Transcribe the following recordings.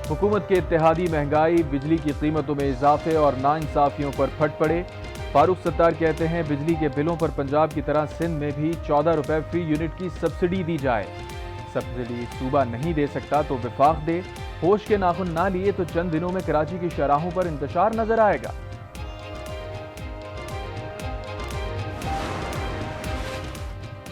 हुकूमत के इत्तेहादी महंगाई, बिजली की कीमतों में इजाफे और नाइंसाफियों पर फट पड़े। फारूक सत्तार कहते हैं बिजली के बिलों पर पंजाब की तरह सिंध में भी 14 रुपए फी यूनिट की सब्सिडी दी जाए। सब्सिडी सूबा नहीं दे सकता तो विफाक दे। होश के नाखुन ना लिए तो चंद दिनों में कराची की शराहों पर इंतशार नजर आएगा।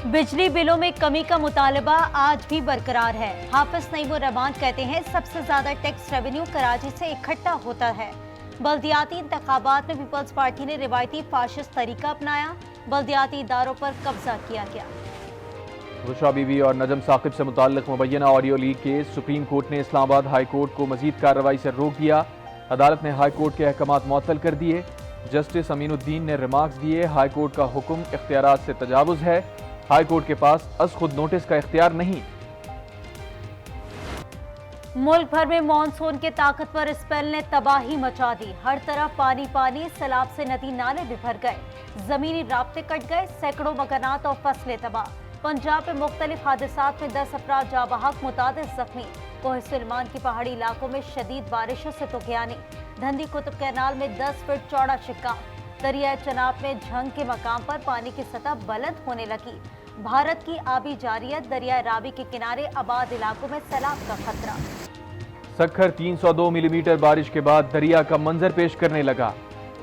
बिजली बिलों में कमी का मुतालबा आज भी बरकरार है। हाफिज नईमुर रहमान कहते हैं सबसे ज्यादा टैक्स रेवेन्यू कराची से इकट्ठा होता है। बल्दियाती इंतखाबात में पीपल्स पार्टी ने रिवायती फाशिस्ट तरीका अपनाया। बल्दियाती इदारों पर कब्जा किया गया। रुशा बीवी और नजम साकिब से मुताल्लिक मुबैना audio leak case supreme court ने इस्लामाबाद हाई कोर्ट को मजीद कार्रवाई से रोक दिया। अदालत ने हाई कोर्ट के अहकामात मुअत्तल कर दिए। जस्टिस अमीनुद्दीन ने रिमार्क्स दिए, हाई कोर्ट का हुक्म इख्तियारात से तजावुज है। हाई कोर्ट के पास अज खुद नोटिस का इख्तियार नहीं। मुल्क भर में मानसून के ताकतवर स्पेल ने तबाही मचा दी। हर तरफ पानी पानी, सैलाब से नदी नाले बिफर गए, जमीनी राब्ते कट गए, सैकड़ों मकानात और फसलें तबाह। पंजाब में मुख्तलिफ हादसात में 10 अफराद जाँ बहक, मुतादिद जख्मी। कोह सुलेमान की पहाड़ी इलाकों में शदीद बारिशों से तुगयानी। धंधी कुतुब कैनाल में 10 फीट चौड़ा शिक्का। दरिया चनाब में झंग के मकाम पर पानी की सतह बुलंद होने लगी। भारत की आबी जारियत, दरिया रावी के किनारे आबाद इलाकों में सैलाब का खतरा। सक्खर 302 मिलीमीटर बारिश के बाद दरिया का मंजर पेश करने लगा।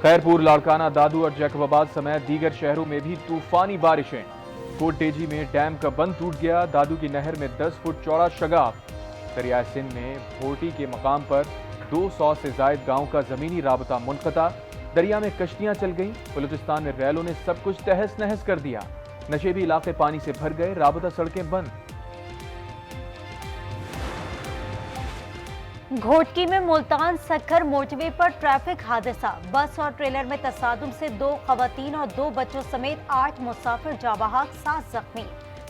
खैरपुर, लाड़काना, दादू और जैकबाबाद समेत दीगर शहरों में भी तूफानी बारिशें। कोटेजी में डैम का बंद टूट गया। दादू की नहर में 10 फुट चौड़ा शगाफ। दरिया सिंध में भोटी के मकाम पर 200 से जायद गांव का जमीनी राबता मुनक़ता। दरिया में कश्तियां चल गईं। बलूचिस्तान में रैलों ने सब कुछ तहस नहस कर दिया। नशेबी इलाके पानी से भर गए, राबता सड़कें बंद। घोटकी में मुल्तान सक्खर मोटरवे पर ट्रैफिक हादसा। बस और ट्रेलर में तसादुम से 2 खवातीन और 2 बच्चों समेत 8 मुसाफिर जाँ बहक, 7 जख्मी।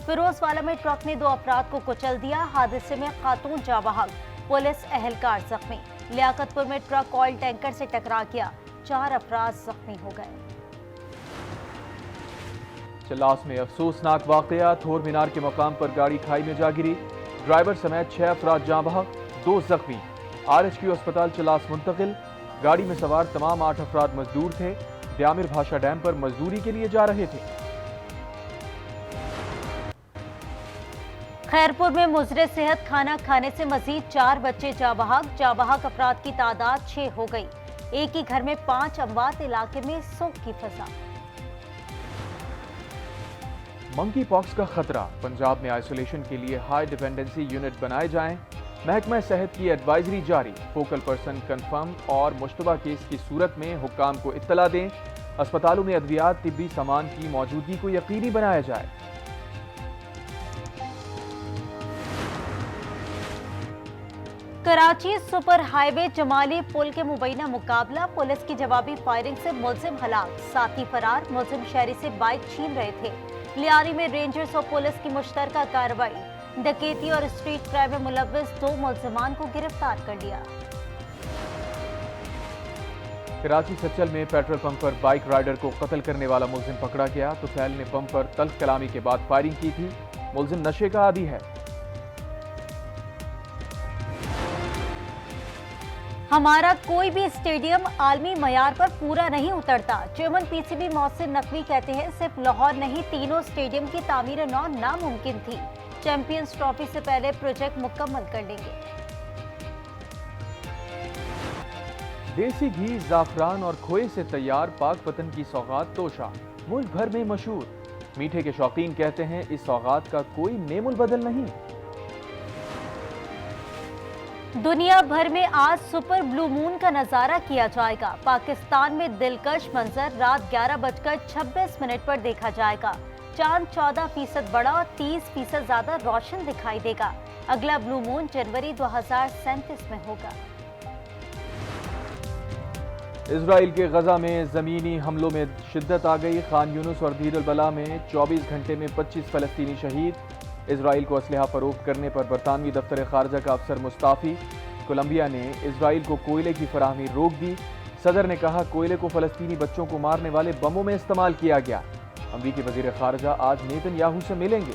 फिरोजवाला में ट्रक ने 2 अफराद को कुचल दिया। हादसे में खातून जाँ बहक, पुलिस एहलकार जख्मी। लियाकतपुर में ट्रक ऑयल टैंकर से टकरा गया, 4 अफराद जख्मी हो गए। चलास में अफसोसनाक वाकया। थोर मीनार के मकाम पर गाड़ी खाई में जा गिरी। ड्राइवर समेत 6 अफराद जाँ बहक, 2 जख्मी। RHQ अस्पताल चलास मुंतकिल। गाड़ी में सवार तमाम 8 अफराद मजदूर थे। द्यामिर भाषा डैम पर मजदूरी के लिए जा रहे थे। खैरपुर में मुजरे सेहत खाना खाने से मजीद 4 बच्चे जाँ बहक अफराद की तादाद 6 हो गई। एक ही घर में 5 अमवात, इलाके में सोग की फजा। मंकी पॉक्स का खतरा। पंजाब में आइसोलेशन के लिए हाई डिपेंडेंसी यूनिट बनाए जाएं। महकमा सेहत की एडवाइजरी जारी। फोकल पर्सन कंफर्म और मुश्तबा केस की सूरत में हुक्काम को इत्तला दें। अस्पतालों में अद्वियात, तिब्बी सामान की मौजूदगी को यकीनी बनाया जाए। कराची सुपर हाईवे जमाली पुल के मुबैना मुकाबला। पुलिस की जवाबी फायरिंग से मुलजिम हलाक, साथी फरार। मुलजिम शहरी से बाइक छीन रहे थे। लियारी में रेंजर्स और पुलिस की मुश्तरका कार्रवाई। डकैती और स्ट्रीट क्राइम में मुलव्विस 2 मुलजिमान को गिरफ्तार कर लिया। कराची सच्चल में पेट्रोल पंप पर बाइक राइडर को कत्ल करने वाला मुलजिम पकड़ा गया। तुफैल ने पंप पर तल्ख कलामी के बाद फायरिंग की थी। मुलजिम नशे का आदी है। हमारा कोई भी स्टेडियम आलमी मयार पर पूरा नहीं उतरता। चेयरमैन PCB मोहसिन नकवी कहते हैं सिर्फ लाहौर नहीं, तीनों स्टेडियम की तामीर नौ नामुमकिन थी। चैंपियंस ट्रॉफी से पहले प्रोजेक्ट मुकम्मल कर लेंगे। देसी घी, जाफरान और खोए से तैयार पाक पतन की सौगात तोशा मुल्क भर में मशहूर। मीठे के शौकीन कहते हैं इस सौगात का कोई नेमुल बदल नहीं। दुनिया भर में आज सुपर ब्लू मून का नजारा किया जाएगा। पाकिस्तान में दिलकश मंजर रात 11:26 पर देखा जाएगा। चांद 14% बड़ा और 30% ज्यादा रोशन दिखाई देगा। अगला ब्लू मून जनवरी 2037 में होगा। इजराइल के गजा में जमीनी हमलों में शिद्दत आ गई। खान यूनुस और दीर अल बला में 24 घंटे में 25 फलस्तीनी शहीद। इजराइल को असलहा फरोख्त करने पर बरतानवी दफ्तर खारजा का अफसर मुस्ताफी। कोलंबिया ने इजराइल को कोयले की फराहमी रोक दी। सदर ने कहा कोयले को फलस्तीनी बच्चों को मारने वाले बमों में इस्तेमाल किया गया। अमरीकी वजीर खारजा आज नेतन्याहू से मिलेंगे।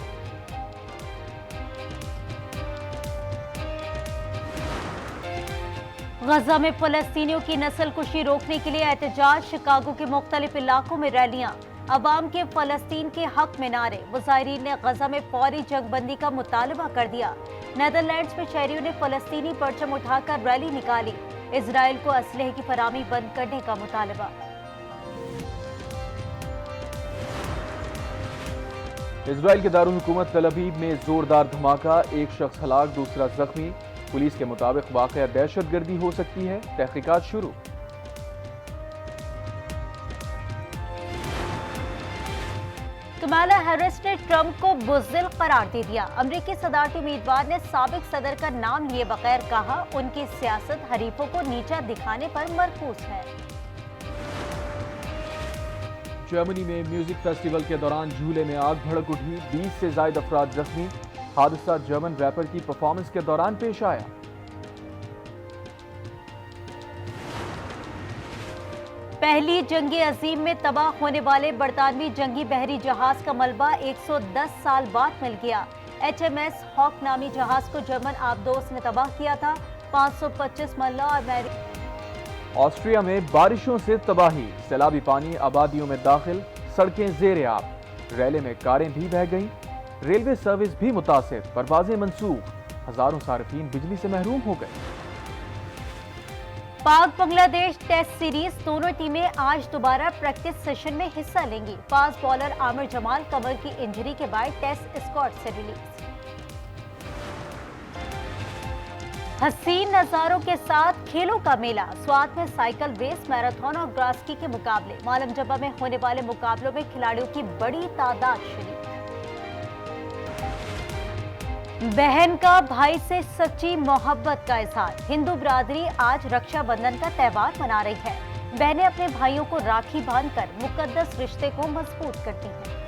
गजा में फलस्तीनियों की नस्लकुशी रोकने के लिए एहतजाज, शिकागो के मुख्तलिफ इलाकों में रैलियां, अवाम के फलस्तीन के हक में नारे। मुजाहिरीन ने गजा में फौरी जंगबंदी का मुतालबा कर दिया। नेदरलैंड्स में शहरियों ने फलस्तीनी परचम उठाकर रैली निकाली। इजराइल को असलहे की फराहमी बंद करने का मुतालबा। इजराइल के दारुल हुकूमत तल अवीव में जोरदार धमाका, एक शख्स हलाक, दूसरा जख्मी। पुलिस के मुताबिक वाकया दहशतगर्दी हो सकती है, तहकीकात शुरू। कमाला हैरिस ने ट्रंप को बुज़दिल करार दे दिया। अमेरिकी सदारती उम्मीदवार ने साबिक सदर का नाम लिए बगैर कहा, उनकी सियासत हरीफों को नीचा दिखाने पर मरकूज है। जर्मनी में म्यूजिक फेस्टिवल के दौरान झूले में आग भड़क उठी, 20 से ज्यादा अफराद जख्मी। हादसा जर्मन रैपर की परफॉर्मेंस के दौरान पेश आया। पहली जंगी अजीम में तबाह होने वाले बरतानवी जंगी बहरी जहाज का मलबा 110 साल बाद मिल गया। HMS हॉक नामी जहाज को जर्मन आबदोस ने तबाह किया था। 525 मल्ला और ऑस्ट्रिया में बारिशों से तबाही, सैलाबी पानी आबादियों में दाखिल, सड़कें जेर आब, रैले में कारें भी बह गईं। रेलवे सर्विस भी मुतासिर, परवाजें मंसूख, हजारों सार्फिन बिजली से महरूम हो गए। पाक बांग्लादेश टेस्ट सीरीज, दोनों टीमें आज दोबारा प्रैक्टिस सेशन में हिस्सा लेंगी। फास्ट बॉलर आमिर जमाल कमर की इंजरी के बाद टेस्ट स्क्वाड से रिलीज। हसीन नजारों के साथ खेलों का मेला, स्वात में साइकिल रेस, मैराथन और ग्रास्की के मुकाबले। मालम जब्बा में होने वाले मुकाबलों में खिलाड़ियों की बड़ी तादाद शरीक। बहन का भाई से सच्ची मोहब्बत का इजहार, हिंदू बिरादरी आज रक्षाबंधन का त्योहार मना रही है। बहनें अपने भाइयों को राखी बांधकर मुकद्दस रिश्ते को मजबूत करती हैं।